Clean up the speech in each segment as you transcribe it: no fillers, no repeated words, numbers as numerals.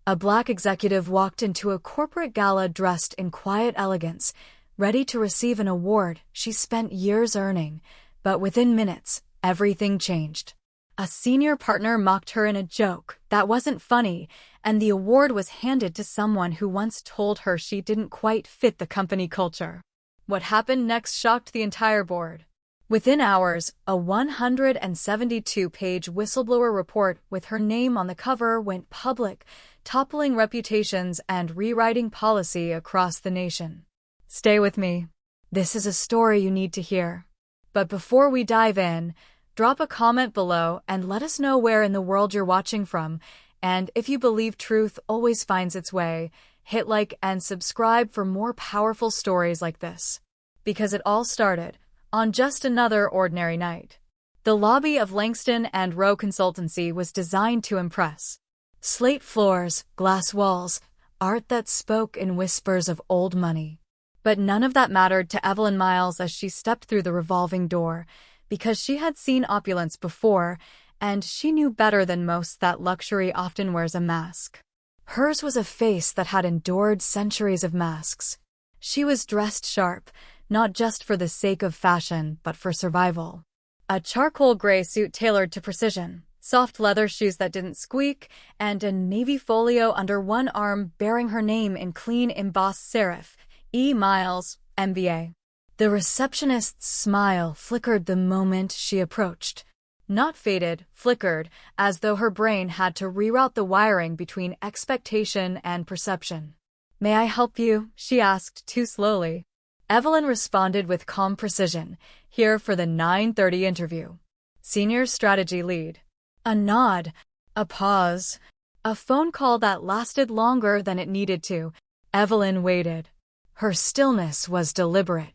A black executive walked into a corporate gala dressed in quiet elegance, ready to receive an award she spent years earning. But within minutes, everything changed. A senior partner mocked her in a joke that wasn't funny, and the award was handed to someone who once told her she didn't quite fit the company culture. What happened next shocked the entire board. Within hours, a 172-page whistleblower report with her name on the cover went public, toppling reputations and rewriting policy across the nation. Stay with me. This is a story you need to hear. But before we dive in, drop a comment below and let us know where in the world you're watching from. And if you believe truth always finds its way, hit like and subscribe for more powerful stories like this. Because it all started on just another ordinary night. The lobby of Langston and Rowe Consultancy was designed to impress. Slate floors, glass walls, art that spoke in whispers of old money. But none of that mattered to Evelyn Miles as she stepped through the revolving door, because she had seen opulence before, and she knew better than most that luxury often wears a mask. Hers was a face that had endured centuries of masks. She was dressed sharp, not just for the sake of fashion, but for survival. A charcoal gray suit tailored to precision, soft leather shoes that didn't squeak, and a navy folio under one arm bearing her name in clean embossed serif, E. Miles, MBA. The receptionist's smile flickered the moment she approached. Not faded, flickered, as though her brain had to reroute the wiring between expectation and perception. "May I help you?" she asked too slowly. Evelyn responded with calm precision, "Here for the 9:30 interview. Senior strategy lead." A nod, a pause, a phone call that lasted longer than it needed to. Evelyn waited. Her stillness was deliberate.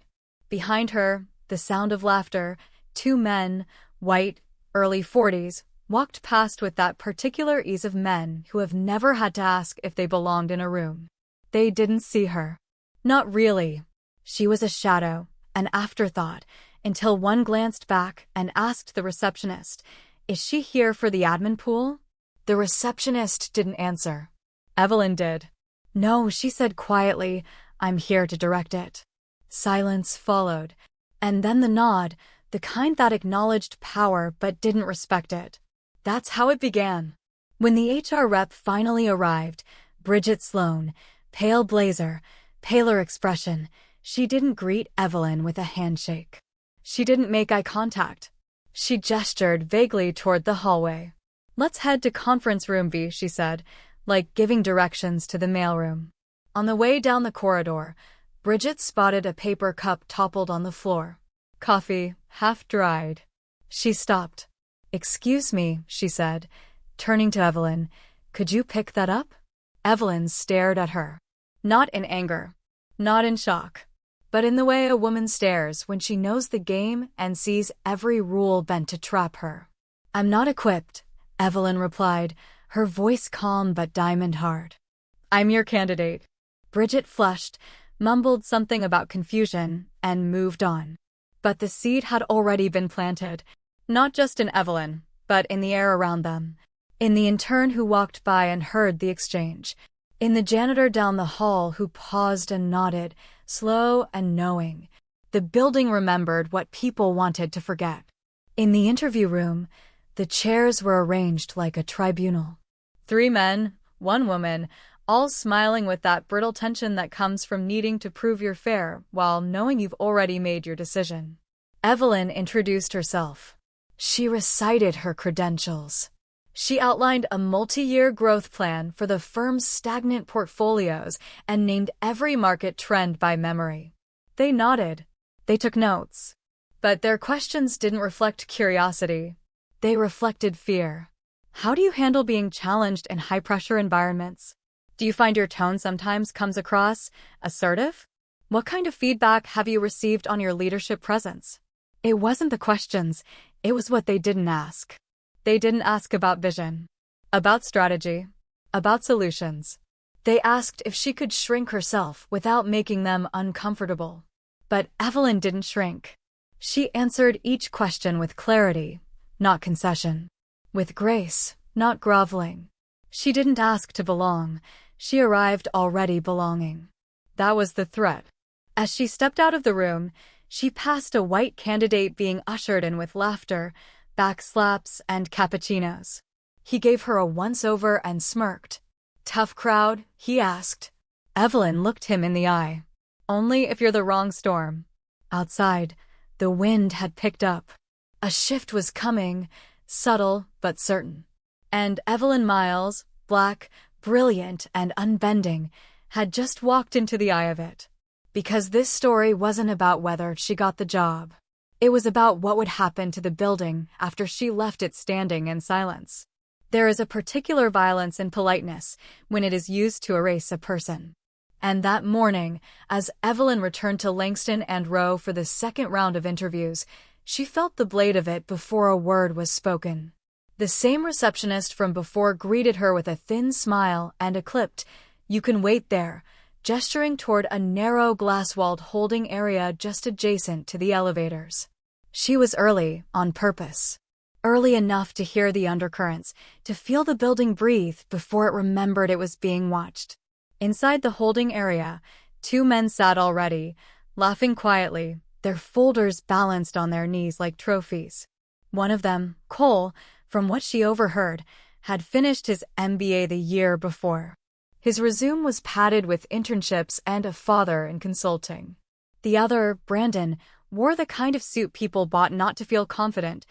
Behind her, the sound of laughter, two men, white, early 40s, walked past with that particular ease of men who have never had to ask if they belonged in a room. They didn't see her. Not really. She was a shadow, an afterthought, until one glanced back and asked the receptionist, "Is she here for the admin pool?" The receptionist didn't answer. Evelyn did. "No," she said quietly, "I'm here to direct it." Silence followed, and then the nod, the kind that acknowledged power but didn't respect it. That's how it began. When the HR rep finally arrived, Bridget Sloan, pale blazer, paler expression, she didn't greet Evelyn with a handshake. She didn't make eye contact. She gestured vaguely toward the hallway. "Let's head to conference room B," she said, like giving directions to the mailroom. On the way down the corridor, Bridget spotted a paper cup toppled on the floor. Coffee, half-dried. She stopped. "Excuse me," she said, turning to Evelyn. "Could you pick that up?" Evelyn stared at her. Not in anger. Not in shock. But in the way a woman stares when she knows the game and sees every rule bent to trap her. "I'm not equipped," Evelyn replied, her voice calm but diamond-hard. "I'm your candidate." Bridget flushed, mumbled something about confusion, and moved on. But the seed had already been planted, not just in Evelyn, but in the air around them. In the intern who walked by and heard the exchange. In the janitor down the hall who paused and nodded, slow and knowing. The building remembered what people wanted to forget. In the interview room, the chairs were arranged like a tribunal. 3 men, 1 woman, all smiling with that brittle tension that comes from needing to prove you're fair while knowing you've already made your decision. Evelyn introduced herself. She recited her credentials. She outlined a multi-year growth plan for the firm's stagnant portfolios and named every market trend by memory. They nodded. They took notes. But their questions didn't reflect curiosity. They reflected fear. How do you handle being challenged in high-pressure environments? Do you find your tone sometimes comes across assertive? What kind of feedback have you received on your leadership presence? It wasn't the questions, it was what they didn't ask. They didn't ask about vision, about strategy, about solutions. They asked if she could shrink herself without making them uncomfortable. But Evelyn didn't shrink. She answered each question with clarity, not concession. With grace, not groveling. She didn't ask to belong. She arrived already belonging. That was the threat. As she stepped out of the room, she passed a white candidate being ushered in with laughter, backslaps, and cappuccinos. He gave her a once-over and smirked. "Tough crowd?" he asked. Evelyn looked him in the eye. "Only if you're the wrong storm." Outside, the wind had picked up. A shift was coming, subtle but certain. And Evelyn Miles, black, brilliant, and unbending, had just walked into the eye of it. Because this story wasn't about whether she got the job. It was about what would happen to the building after she left it standing in silence. There is a particular violence in politeness when it is used to erase a person. And that morning, as Evelyn returned to Langston and Rowe for the second round of interviews, she felt the blade of it before a word was spoken. The same receptionist from before greeted her with a thin smile and a clipped, "You can wait there," gesturing toward a narrow glass-walled holding area just adjacent to the elevators. She was early, on purpose. Early enough to hear the undercurrents, to feel the building breathe before it remembered it was being watched. Inside the holding area, 2 men sat already, laughing quietly, their folders balanced on their knees like trophies. One of them, Cole, from what she overheard, had finished his MBA the year before. His resume was padded with internships and a father in consulting. The other, Brandon, wore the kind of suit people bought not to feel confident,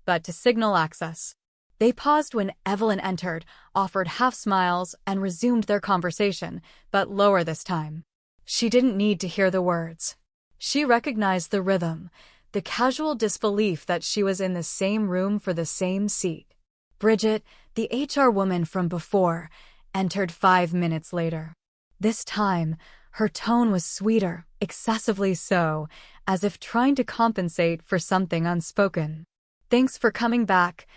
but to signal access. They paused when Evelyn entered, offered half smiles, and resumed their conversation, but lower this time. She didn't need to hear the words. She recognized the rhythm, the casual disbelief that she was in the same room for the same seat. Bridget, the HR woman from before, entered 5 minutes later. This time, her tone was sweeter, excessively so, as if trying to compensate for something unspoken. "Thanks for coming back,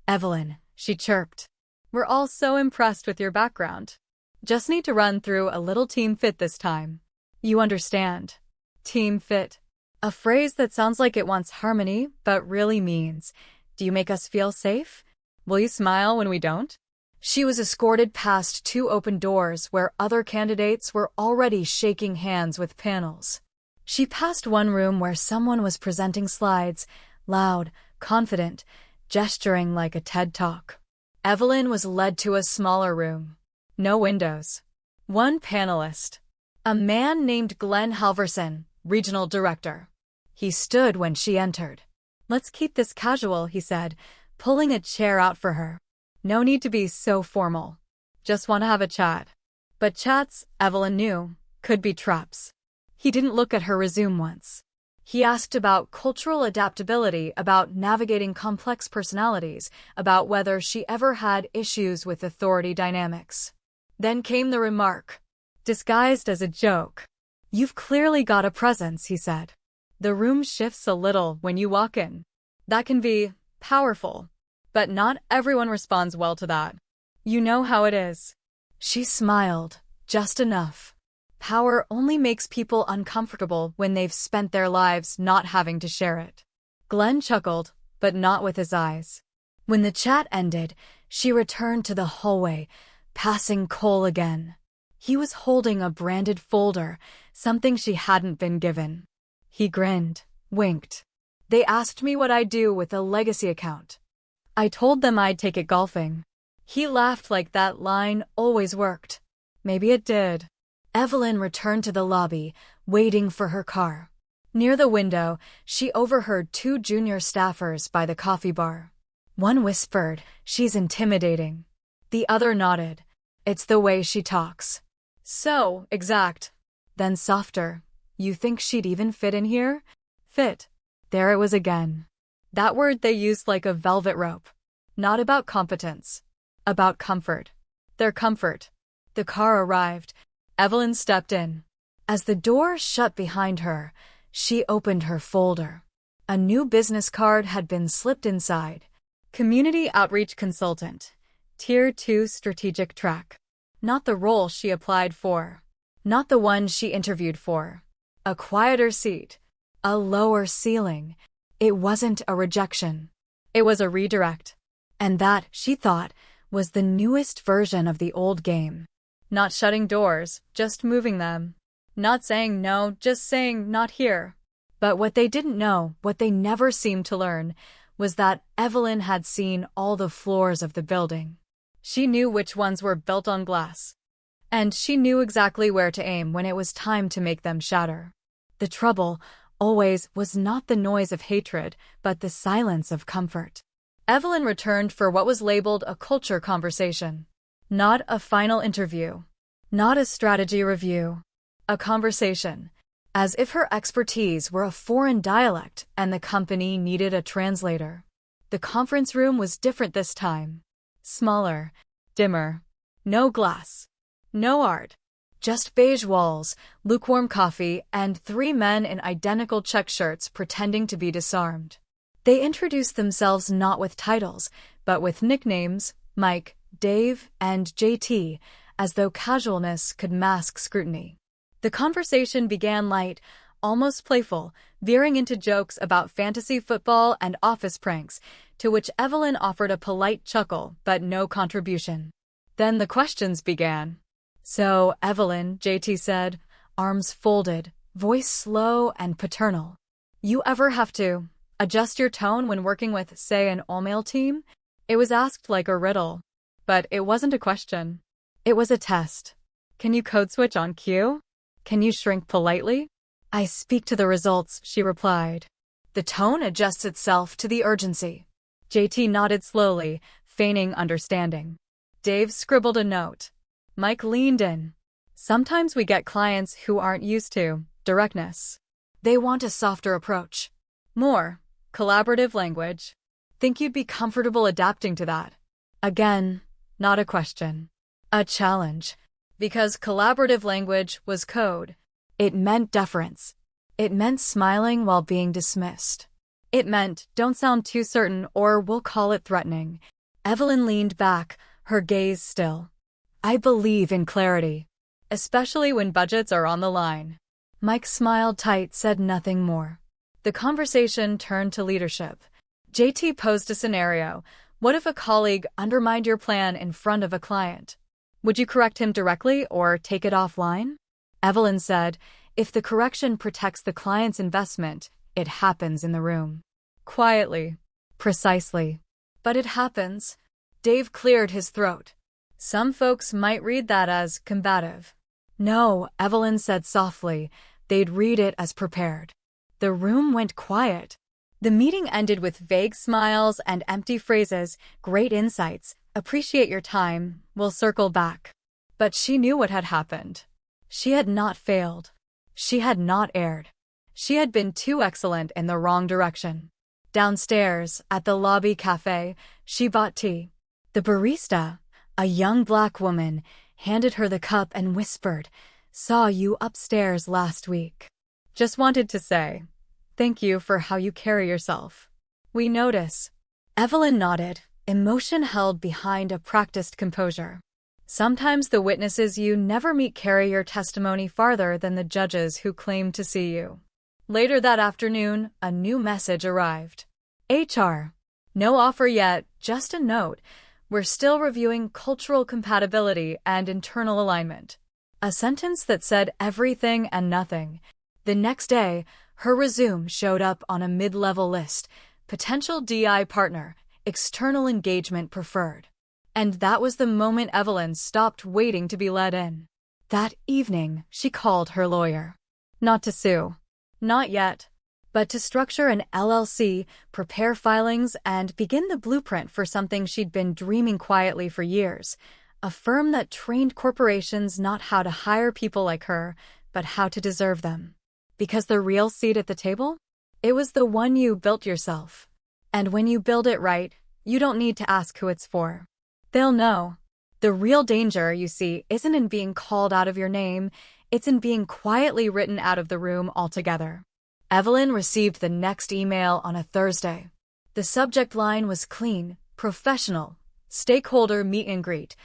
Evelyn," she chirped. "We're all so impressed with your background. Just need to run through a little team fit this time. You understand. Team fit. A phrase that sounds like it wants harmony, but really means, do you make us feel safe? Will you smile when we don't?" She was escorted past 2 open doors where other candidates were already shaking hands with panels. She passed one room where someone was presenting slides, loud, confident, gesturing like a TED Talk. Evelyn was led to a smaller room. No windows. One panelist. A man named Glenn Halverson, regional director. He stood when she entered. "Let's keep this casual," he said, pulling a chair out for her. "No need to be so formal. Just want to have a chat." But chats, Evelyn knew, could be traps. He didn't look at her resume once. He asked about cultural adaptability, about navigating complex personalities, about whether she ever had issues with authority dynamics. Then came the remark, disguised as a joke. "You've clearly got a presence," he said. "The room shifts a little when you walk in. That can be powerful, but not everyone responds well to that. You know how it is." She smiled, just enough. Power only makes people uncomfortable when they've spent their lives not having to share it. Glenn chuckled, but not with his eyes. When the chat ended, she returned to the hallway, passing Cole again. He was holding a branded folder, something she hadn't been given. He grinned, winked. "They asked me what I'd do with a legacy account. I told them I'd take it golfing." He laughed like that line always worked. Maybe it did. Evelyn returned to the lobby, waiting for her car. Near the window, she overheard 2 junior staffers by the coffee bar. One whispered, "She's intimidating." The other nodded, "It's the way she talks." "So exact." Then softer, "You think she'd even fit in here?" Fit. There it was again. That word they used like a velvet rope. Not about competence. About comfort. Their comfort. The car arrived. Evelyn stepped in. As the door shut behind her, she opened her folder. A new business card had been slipped inside. Community Outreach Consultant. Tier 2 Strategic Track. Not the role she applied for. Not the one she interviewed for. A quieter seat. A lower ceiling. It wasn't a rejection. It was a redirect. And that, she thought, was the newest version of the old game. Not shutting doors, just moving them. Not saying no, just saying not here. But what they didn't know, what they never seemed to learn, was that Evelyn had seen all the floors of the building. She knew which ones were built on glass. And she knew exactly where to aim when it was time to make them shatter. The trouble, always, was not the noise of hatred, but the silence of comfort. Evelyn returned for what was labeled a culture conversation. Not a final interview. Not a strategy review. A conversation. As if her expertise were a foreign dialect and the company needed a translator. The conference room was different this time. Smaller. Dimmer. No glass. No art. Just beige walls, lukewarm coffee, and 3 men in identical check shirts pretending to be disarmed. They introduced themselves not with titles, but with nicknames, Mike, Dave, and JT, as though casualness could mask scrutiny. The conversation began light, almost playful, veering into jokes about fantasy football and office pranks, to which Evelyn offered a polite chuckle but no contribution. Then the questions began. "So, Evelyn," JT said, arms folded, voice slow and paternal. "You ever have to adjust your tone when working with, say, an all-male team?" It was asked like a riddle. But it wasn't a question. It was a test. Can you code switch on cue? Can you shrink politely? "I speak to the results," she replied. The tone adjusts itself to the urgency. JT nodded slowly, feigning understanding. Dave scribbled a note. Mike leaned in. "Sometimes we get clients who aren't used to directness. They want a softer approach. More collaborative language. Think you'd be comfortable adapting to that?" Again, not a question. A challenge. Because collaborative language was code. It meant deference. It meant smiling while being dismissed. It meant, don't sound too certain or we'll call it threatening. Evelyn leaned back, her gaze still. "I believe in clarity. Especially when budgets are on the line." Mike smiled tight, said nothing more. The conversation turned to leadership. JT posed a scenario. What if a colleague undermined your plan in front of a client? Would you correct him directly or take it offline? Evelyn said, "If the correction protects the client's investment, it happens in the room." Quietly. Precisely. But it happens. Dave cleared his throat. Some folks might read that as combative. No, Evelyn said softly, they'd read it as prepared. The room went quiet. The meeting ended with vague smiles and empty phrases, "Great insights, appreciate your time, we'll circle back." But she knew what had happened. She had not failed. She had not erred. She had been too excellent in the wrong direction. Downstairs, at the lobby cafe, she bought tea. The barista, a young black woman, handed her the cup and whispered, "Saw you upstairs last week. Just wanted to say, thank you for how you carry yourself. We notice." Evelyn nodded, emotion held behind a practiced composure. Sometimes the witnesses you never meet carry your testimony farther than the judges who claim to see you. Later that afternoon, a new message arrived. HR. No offer yet, just a note. We're still reviewing cultural compatibility and internal alignment. A sentence that said everything and nothing. The next day, her resume showed up on a mid-level list. Potential DI partner, external engagement preferred. And that was the moment Evelyn stopped waiting to be let in. That evening, she called her lawyer. Not to sue. Not yet. But to structure an LLC, prepare filings, and begin the blueprint for something she'd been dreaming quietly for years. A firm that trained corporations not how to hire people like her, but how to deserve them. Because the real seat at the table? It was the one you built yourself. And when you build it right, you don't need to ask who it's for. They'll know. The real danger, you see, isn't in being called out of your name, it's in being quietly written out of the room altogether. Evelyn received the next email on a Thursday. The subject line was clean, professional, stakeholder meet and greet,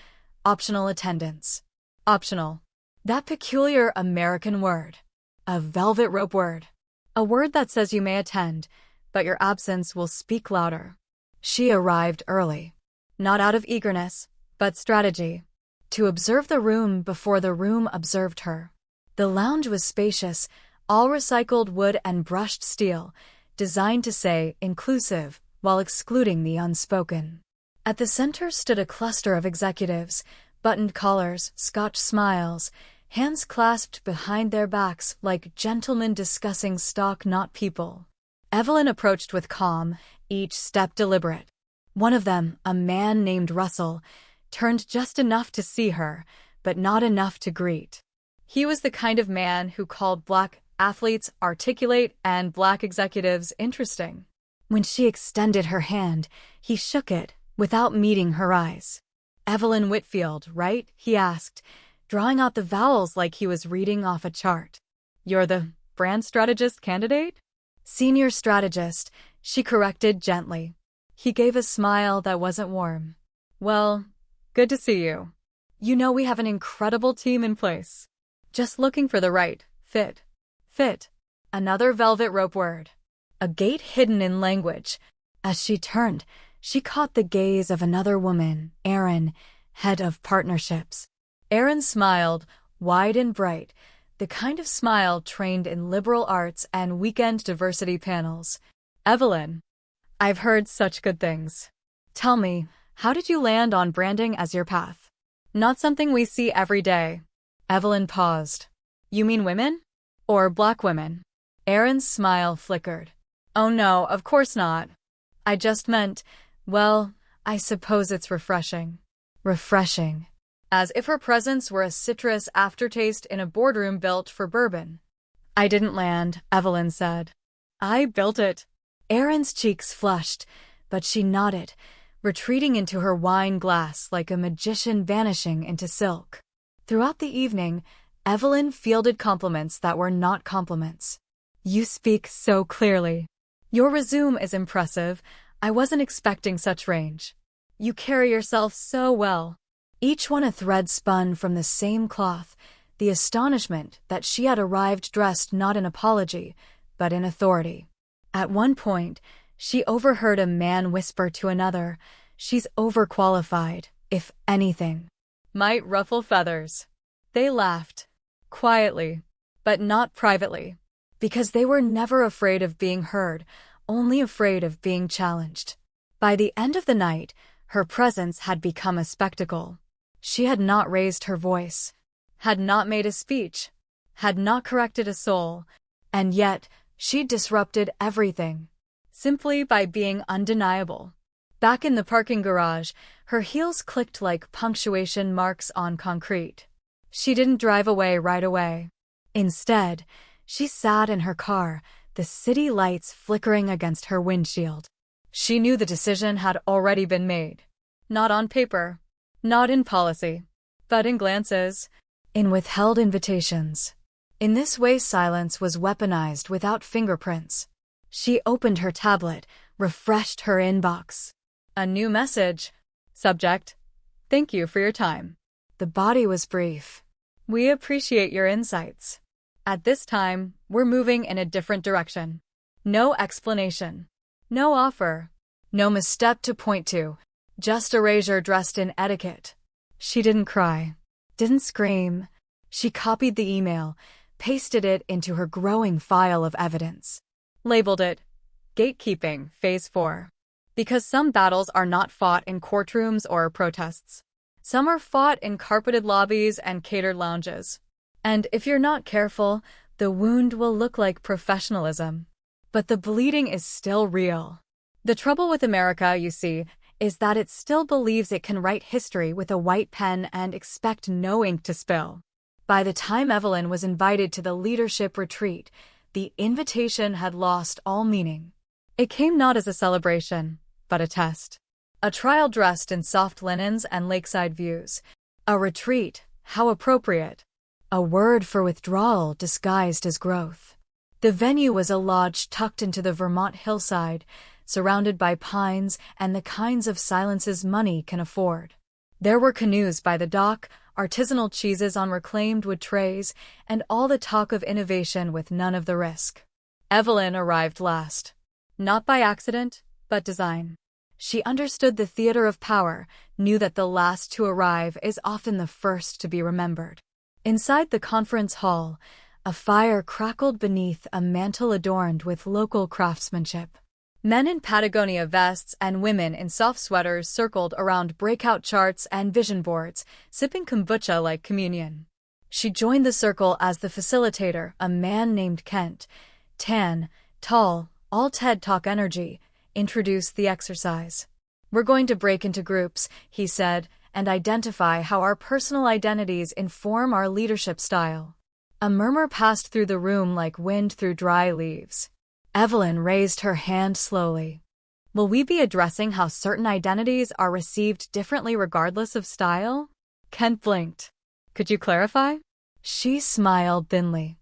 optional attendance. Optional. That peculiar American word. A velvet rope word. A word that says you may attend, but your absence will speak louder. She arrived early. Not out of eagerness, but strategy. To observe the room before the room observed her. The lounge was spacious, all recycled wood and brushed steel, designed to say inclusive while excluding the unspoken. At the center stood a cluster of executives, buttoned collars, Scotch smiles, hands clasped behind their backs like gentlemen discussing stock, not people. Evelyn approached with calm, each step deliberate. One of them, a man named Russell, turned just enough to see her, but not enough to greet. He was the kind of man who called black athletes articulate and black executives interesting. When she extended her hand, he shook it without meeting her eyes. "Evelyn Whitfield, right?" he asked, drawing out the vowels like he was reading off a chart. "You're the brand strategist candidate?" "Senior strategist," she corrected gently. He gave a smile that wasn't warm. "Well, good to see you. You know we have an incredible team in place. Just looking for the right fit." Fit. Another velvet rope word. A gate hidden in language. As she turned, she caught the gaze of another woman, Erin, head of partnerships. Erin smiled, wide and bright, the kind of smile trained in liberal arts and weekend diversity panels. "Evelyn, I've heard such good things. Tell me, how did you land on branding as your path? Not something we see every day." Evelyn paused. "You mean women? Or black women?" Erin's smile flickered. "Oh no, of course not. I just meant, well, I suppose it's refreshing." Refreshing. As if her presence were a citrus aftertaste in a boardroom built for bourbon. "I didn't land," Evelyn said. "I built it." Erin's cheeks flushed, but she nodded, retreating into her wine glass like a magician vanishing into silk. Throughout the evening, Evelyn fielded compliments that were not compliments. "You speak so clearly. Your resume is impressive. I wasn't expecting such range. You carry yourself so well." Each one a thread spun from the same cloth, the astonishment that she had arrived dressed not in apology, but in authority. At one point, she overheard a man whisper to another, "She's overqualified, if anything. Might ruffle feathers." They laughed. Quietly, but not privately, because they were never afraid of being heard, only afraid of being challenged. By the end of the night, her presence had become a spectacle. She had not raised her voice, had not made a speech, had not corrected a soul, and yet she disrupted everything, simply by being undeniable. Back in the parking garage, her heels clicked like punctuation marks on concrete. She didn't drive away right away. Instead, she sat in her car, the city lights flickering against her windshield. She knew the decision had already been made. Not on paper, not in policy, but in glances, in withheld invitations. In this way, silence was weaponized without fingerprints. She opened her tablet, refreshed her inbox. A new message. Subject: "Thank you for your time." The body was brief. "We appreciate your insights. At this time, we're moving in a different direction." No explanation. No offer. No misstep to point to. Just erasure dressed in etiquette. She didn't cry. Didn't scream. She copied the email, pasted it into her growing file of evidence. Labeled it, "Gatekeeping, Phase 4." Because some battles are not fought in courtrooms or protests. Some are fought in carpeted lobbies and catered lounges. And if you're not careful, the wound will look like professionalism. But the bleeding is still real. The trouble with America, you see, is that it still believes it can write history with a white pen and expect no ink to spill. By the time Evelyn was invited to the leadership retreat, the invitation had lost all meaning. It came not as a celebration, but a test. A trial dressed in soft linens and lakeside views. A retreat, how appropriate. A word for withdrawal disguised as growth. The venue was a lodge tucked into the Vermont hillside, surrounded by pines and the kinds of silences money can afford. There were canoes by the dock, artisanal cheeses on reclaimed wood trays, and all the talk of innovation with none of the risk. Evelyn arrived last. Not by accident, but design. She understood the theater of power, knew that the last to arrive is often the first to be remembered. Inside the conference hall, a fire crackled beneath a mantel adorned with local craftsmanship. Men in Patagonia vests and women in soft sweaters circled around breakout charts and vision boards, sipping kombucha like communion. She joined the circle as the facilitator, a man named Kent, tan, tall, all TED Talk energy, introduced the exercise. "We're going to break into groups," he said, "and identify how our personal identities inform our leadership style." A murmur passed through the room like wind through dry leaves. Evelyn raised her hand slowly. "Will we be addressing how certain identities are received differently regardless of style?" Kent blinked. "Could you clarify?" She smiled thinly.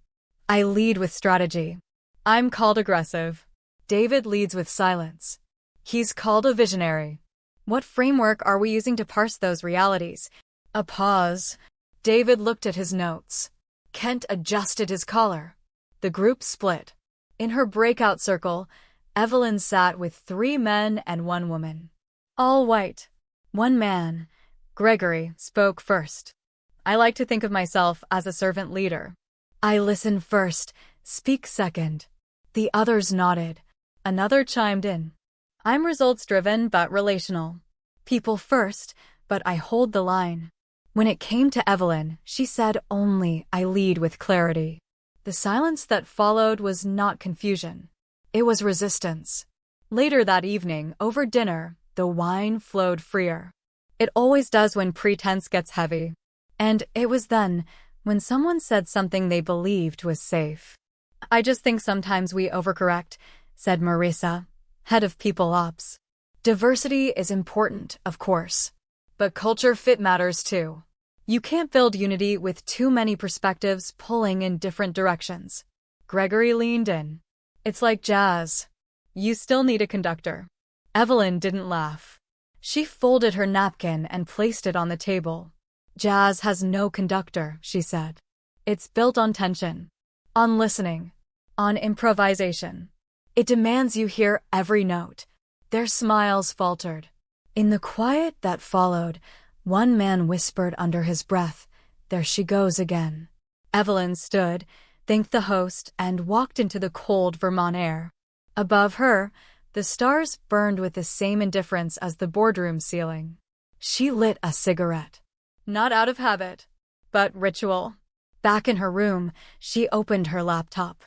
"I lead with strategy. I'm called aggressive. David leads with silence. He's called a visionary. What framework are we using to parse those realities?" A pause. David looked at his notes. Kent adjusted his collar. The group split. In her breakout circle, Evelyn sat with 3 men and 1 woman. All white. One man, Gregory, spoke first. "I like to think of myself as a servant leader. I listen first, speak second." The others nodded. Another chimed in. "I'm results-driven but relational. People first, but I hold the line." When it came to Evelyn, she said only, "I lead with clarity." The silence that followed was not confusion. It was resistance. Later that evening, over dinner, the wine flowed freer. It always does when pretense gets heavy. And it was then, when someone said something they believed was safe. "I just think sometimes we overcorrect," said Marisa, head of People Ops. "Diversity is important, of course. But culture fit matters too. You can't build unity with too many perspectives pulling in different directions." Gregory leaned in. "It's like jazz. You still need a conductor." Evelyn didn't laugh. She folded her napkin and placed it on the table. "Jazz has no conductor," she said. "It's built on tension, on listening, on improvisation. It demands you hear every note." Their smiles faltered. In the quiet that followed, one man whispered under his breath, "There she goes again." Evelyn stood, thanked the host, and walked into the cold Vermont air. Above her, the stars burned with the same indifference as the boardroom ceiling. She lit a cigarette. Not out of habit, but ritual. Back in her room, she opened her laptop.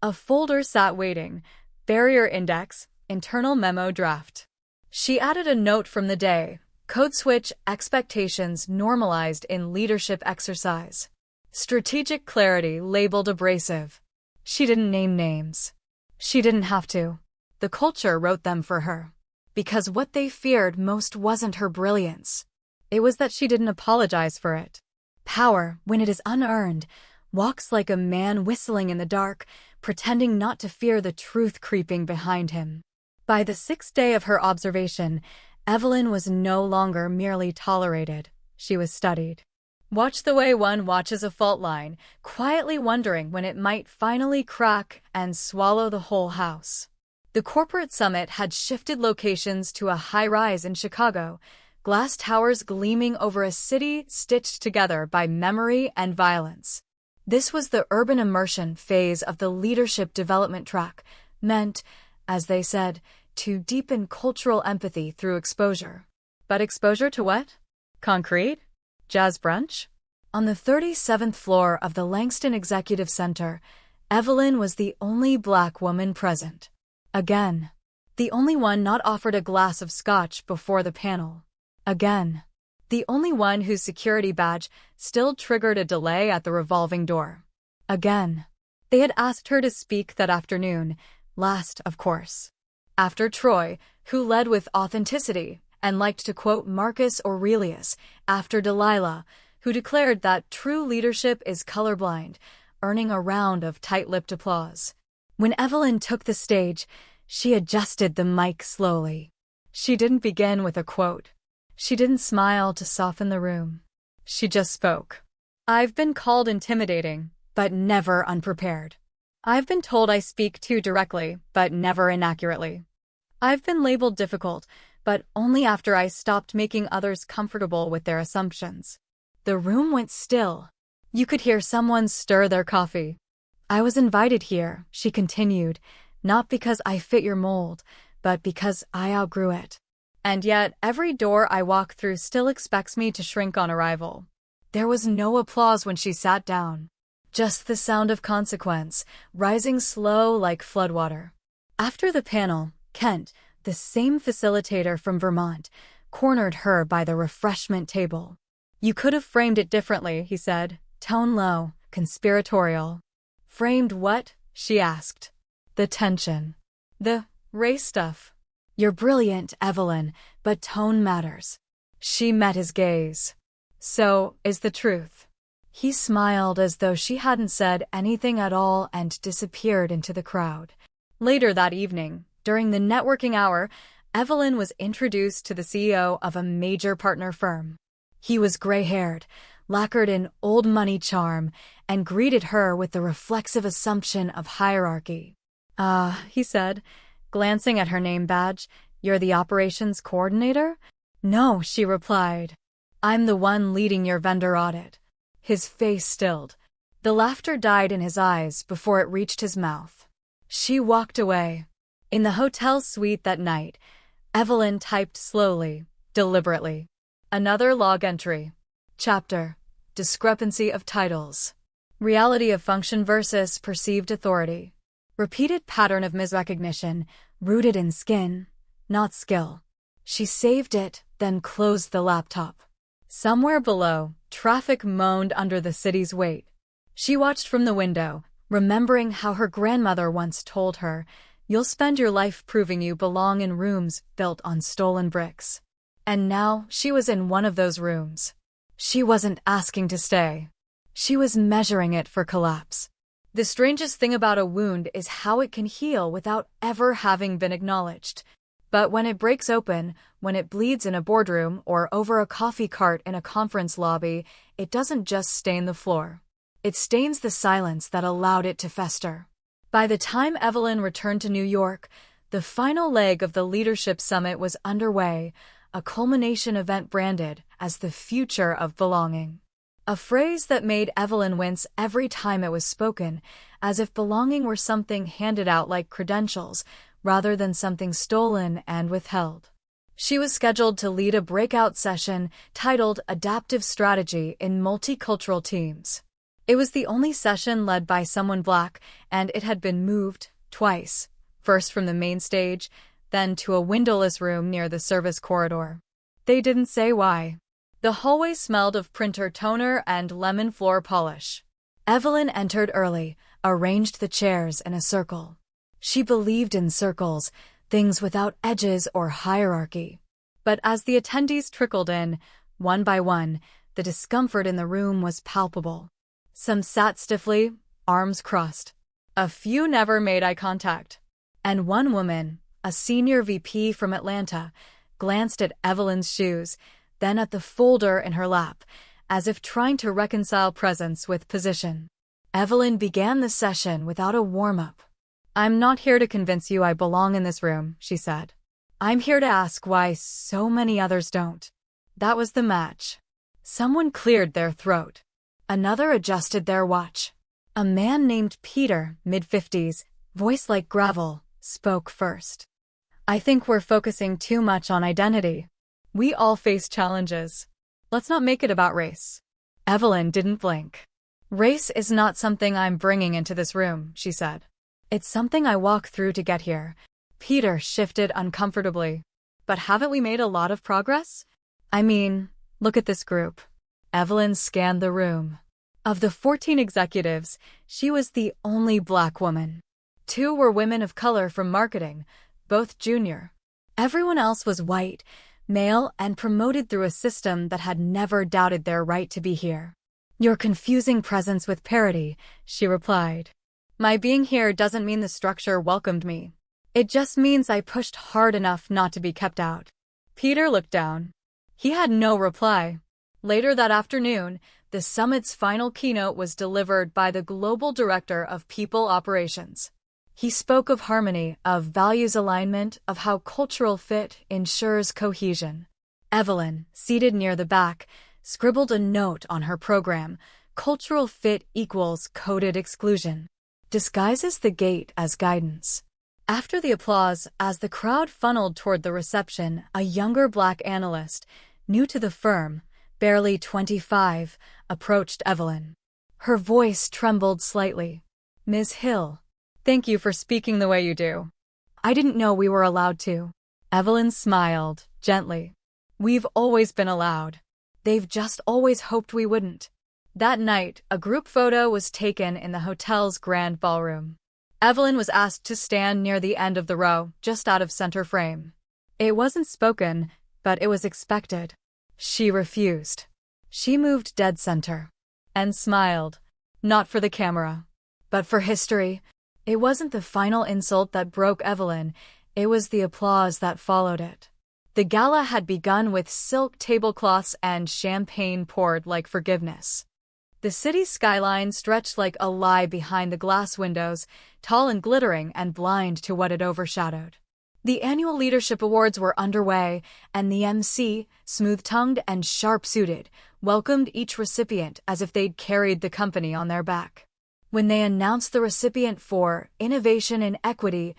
A folder sat waiting, barrier index, internal memo draft. She added a note from the day. Code switch: expectations normalized in leadership exercise. Strategic clarity labeled abrasive. She didn't name names. She didn't have to. The culture wrote them for her. Because what they feared most wasn't her brilliance. It was that she didn't apologize for it. Power, when it is unearned, walks like a man whistling in the dark, pretending not to fear the truth creeping behind him. By the 6th day of her observation, Evelyn was no longer merely tolerated. She was studied. Watch the way one watches a fault line, quietly wondering when it might finally crack and swallow the whole house. The corporate summit had shifted locations to a high-rise in Chicago, glass towers gleaming over a city stitched together by memory and violence. This was the urban immersion phase of the leadership development track, meant, as they said, to deepen cultural empathy through exposure. But exposure to what? Concrete? Jazz brunch? On the 37th floor of the Langston Executive Center, Evelyn was the only Black woman present. Again. The only one not offered a glass of scotch before the panel. Again. The only one whose security badge still triggered a delay at the revolving door. Again. They had asked her to speak that afternoon, last, of course. After Troy, who led with authenticity and liked to quote Marcus Aurelius, after Delilah, who declared that true leadership is colorblind, earning a round of tight-lipped applause. When Evelyn took the stage, she adjusted the mic slowly. She didn't begin with a quote. She didn't smile to soften the room. She just spoke. "I've been called intimidating, but never unprepared. I've been told I speak too directly, but never inaccurately. I've been labeled difficult, but only after I stopped making others comfortable with their assumptions. The room went still. You could hear someone stir their coffee. I was invited here, she continued, not because I fit your mold, but because I outgrew it. And yet, every door I walk through still expects me to shrink on arrival. There was no applause when she sat down. Just the sound of consequence, rising slow like floodwater. After the panel, Kent, the same facilitator from Vermont, cornered her by the refreshment table. You could have framed it differently, he said, tone low, conspiratorial. Framed what? She asked. The tension. The race stuff. You're brilliant, Evelyn, but tone matters. She met his gaze. So, is the truth. He smiled as though she hadn't said anything at all and disappeared into the crowd. Later that evening, during the networking hour, Evelyn was introduced to the CEO of a major partner firm. He was gray-haired, lacquered in old money charm, and greeted her with the reflexive assumption of hierarchy. He said, glancing at her name badge, you're the operations coordinator? No, she replied. I'm the one leading your vendor audit. His face stilled. The laughter died in his eyes before it reached his mouth. She walked away. In the hotel suite that night, Evelyn typed slowly, deliberately. Another log entry. Chapter: Discrepancy of titles. Reality of function versus perceived authority. Repeated pattern of misrecognition, rooted in skin, not skill. She saved it, then closed the laptop. Somewhere below, traffic moaned under the city's weight. She watched from the window, remembering how her grandmother once told her, "You'll spend your life proving you belong in rooms built on stolen bricks." And now she was in one of those rooms. She wasn't asking to stay. She was measuring it for collapse. The strangest thing about a wound is how it can heal without ever having been acknowledged. But when it breaks open, when it bleeds in a boardroom or over a coffee cart in a conference lobby, it doesn't just stain the floor. It stains the silence that allowed it to fester. By the time Evelyn returned to New York, the final leg of the Leadership Summit was underway, a culmination event branded as the future of belonging. A phrase that made Evelyn wince every time it was spoken, as if belonging were something handed out like credentials, rather than something stolen and withheld. She was scheduled to lead a breakout session titled Adaptive Strategy in Multicultural Teams. It was the only session led by someone Black, and it had been moved twice, first from the main stage, then to a windowless room near the service corridor. They didn't say why. The hallway smelled of printer toner and lemon floor polish. Evelyn entered early, arranged the chairs in a circle. She believed in circles, things without edges or hierarchy. But as the attendees trickled in, one by one, the discomfort in the room was palpable. Some sat stiffly, arms crossed. A few never made eye contact. And one woman, a senior VP from Atlanta, glanced at Evelyn's shoes, then at the folder in her lap, as if trying to reconcile presence with position. Evelyn began the session without a warm-up. I'm not here to convince you I belong in this room, she said. I'm here to ask why so many others don't. That was the match. Someone cleared their throat. Another adjusted their watch. A man named Peter, mid-50s, voice like gravel, spoke first. I think we're focusing too much on identity. We all face challenges. Let's not make it about race. Evelyn didn't blink. Race is not something I'm bringing into this room, she said. It's something I walk through to get here. Peter shifted uncomfortably. But haven't we made a lot of progress? I mean, look at this group. Evelyn scanned the room. Of the 14 executives, she was the only Black woman. 2 were women of color from marketing, both junior. Everyone else was white, male, and promoted through a system that had never doubted their right to be here. Your confusing presence with parity, she replied. My being here doesn't mean the structure welcomed me. It just means I pushed hard enough not to be kept out. Peter looked down. He had no reply. Later that afternoon, the summit's final keynote was delivered by the Global Director of People Operations. He spoke of harmony, of values alignment, of how cultural fit ensures cohesion. Evelyn, seated near the back, scribbled a note on her program: cultural fit equals coded exclusion. Disguises the gate as guidance. After the applause, as the crowd funneled toward the reception, a younger black analyst, new to the firm, barely 25, approached Evelyn. Her voice trembled slightly. "Ms. Hill, thank you for speaking the way you do. I didn't know we were allowed to." Evelyn smiled, gently. "We've always been allowed. They've just always hoped we wouldn't." That night, a group photo was taken in the hotel's grand ballroom. Evelyn was asked to stand near the end of the row, just out of center frame. It wasn't spoken, but it was expected. She refused. She moved dead center. And smiled. Not for the camera, but for history. It wasn't the final insult that broke Evelyn, it was the applause that followed it. The gala had begun with silk tablecloths and champagne poured like forgiveness. The city's skyline stretched like a lie behind the glass windows, tall and glittering and blind to what it overshadowed. The annual leadership awards were underway, and the MC, smooth-tongued and sharp-suited, welcomed each recipient as if they'd carried the company on their back. When they announced the recipient for Innovation in Equity,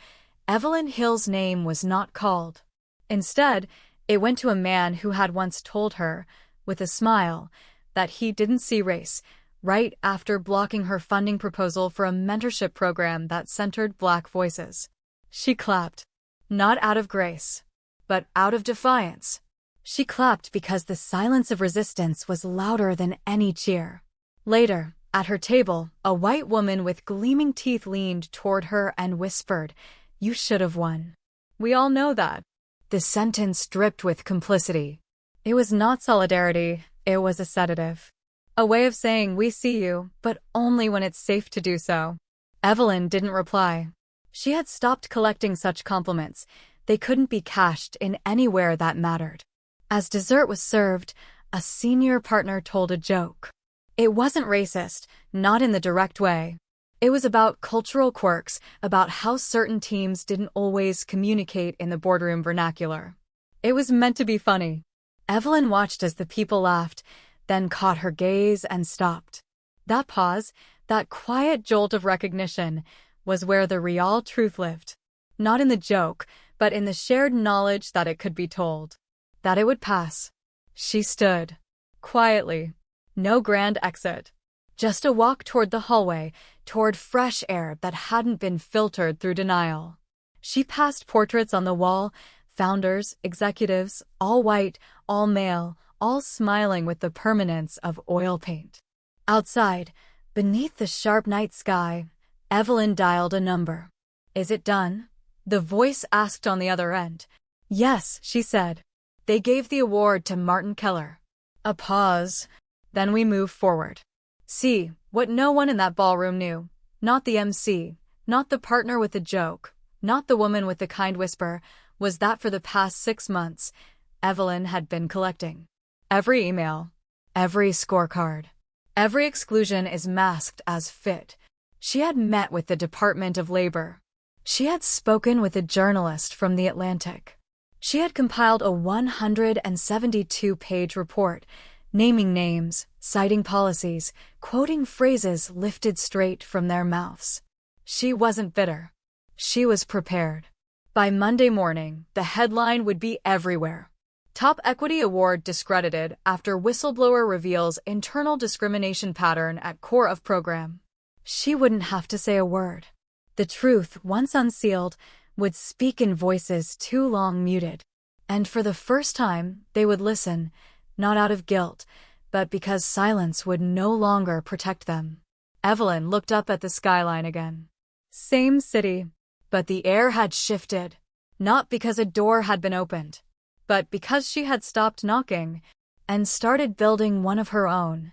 Evelyn Hill's name was not called. Instead, it went to a man who had once told her, with a smile, that he didn't see race, right after blocking her funding proposal for a mentorship program that centered Black voices. She clapped. Not out of grace, but out of defiance. She clapped because the silence of resistance was louder than any cheer. Later, at her table, a white woman with gleaming teeth leaned toward her and whispered, "You should have won." We all know that. The sentence dripped with complicity. It was not solidarity, it was a sedative. A way of saying, "We see you, but only when it's safe to do so." Evelyn didn't reply. She had stopped collecting such compliments. They couldn't be cashed in anywhere that mattered. As dessert was served, a senior partner told a joke. It wasn't racist, not in the direct way. It was about cultural quirks, about how certain teams didn't always communicate in the boardroom vernacular. It was meant to be funny. Evelyn watched as the people laughed, then caught her gaze and stopped. That pause, that quiet jolt of recognition, was where the real truth lived. Not in the joke, but in the shared knowledge that it could be told. That it would pass. She stood. Quietly. No grand exit. Just a walk toward the hallway, toward fresh air that hadn't been filtered through denial. She passed portraits on the wall, founders, executives, all white, all male, all smiling with the permanence of oil paint. Outside, beneath the sharp night sky, Evelyn dialed a number. "Is it done?" The voice asked on the other end. "Yes," she said. "They gave the award to Martin Keller." A pause. Then we moved forward. See, what no one in that ballroom knew. Not the MC, not the partner with the joke, not the woman with the kind whisper, was that for the past 6 months, Evelyn had been collecting. Every email, every scorecard, every exclusion is masked as fit. She had met with the Department of Labor. She had spoken with a journalist from The Atlantic. She had compiled a 172-page report, naming names, citing policies, quoting phrases lifted straight from their mouths. She wasn't bitter. She was prepared. By Monday morning, the headline would be everywhere. Top Equity Award discredited after whistleblower reveals internal discrimination pattern at core of program. She wouldn't have to say a word. The truth, once unsealed, would speak in voices too long muted. And for the first time, they would listen, not out of guilt, but because silence would no longer protect them. Evelyn looked up at the skyline again. Same city, but the air had shifted. Not because a door had been opened, but because she had stopped knocking and started building one of her own.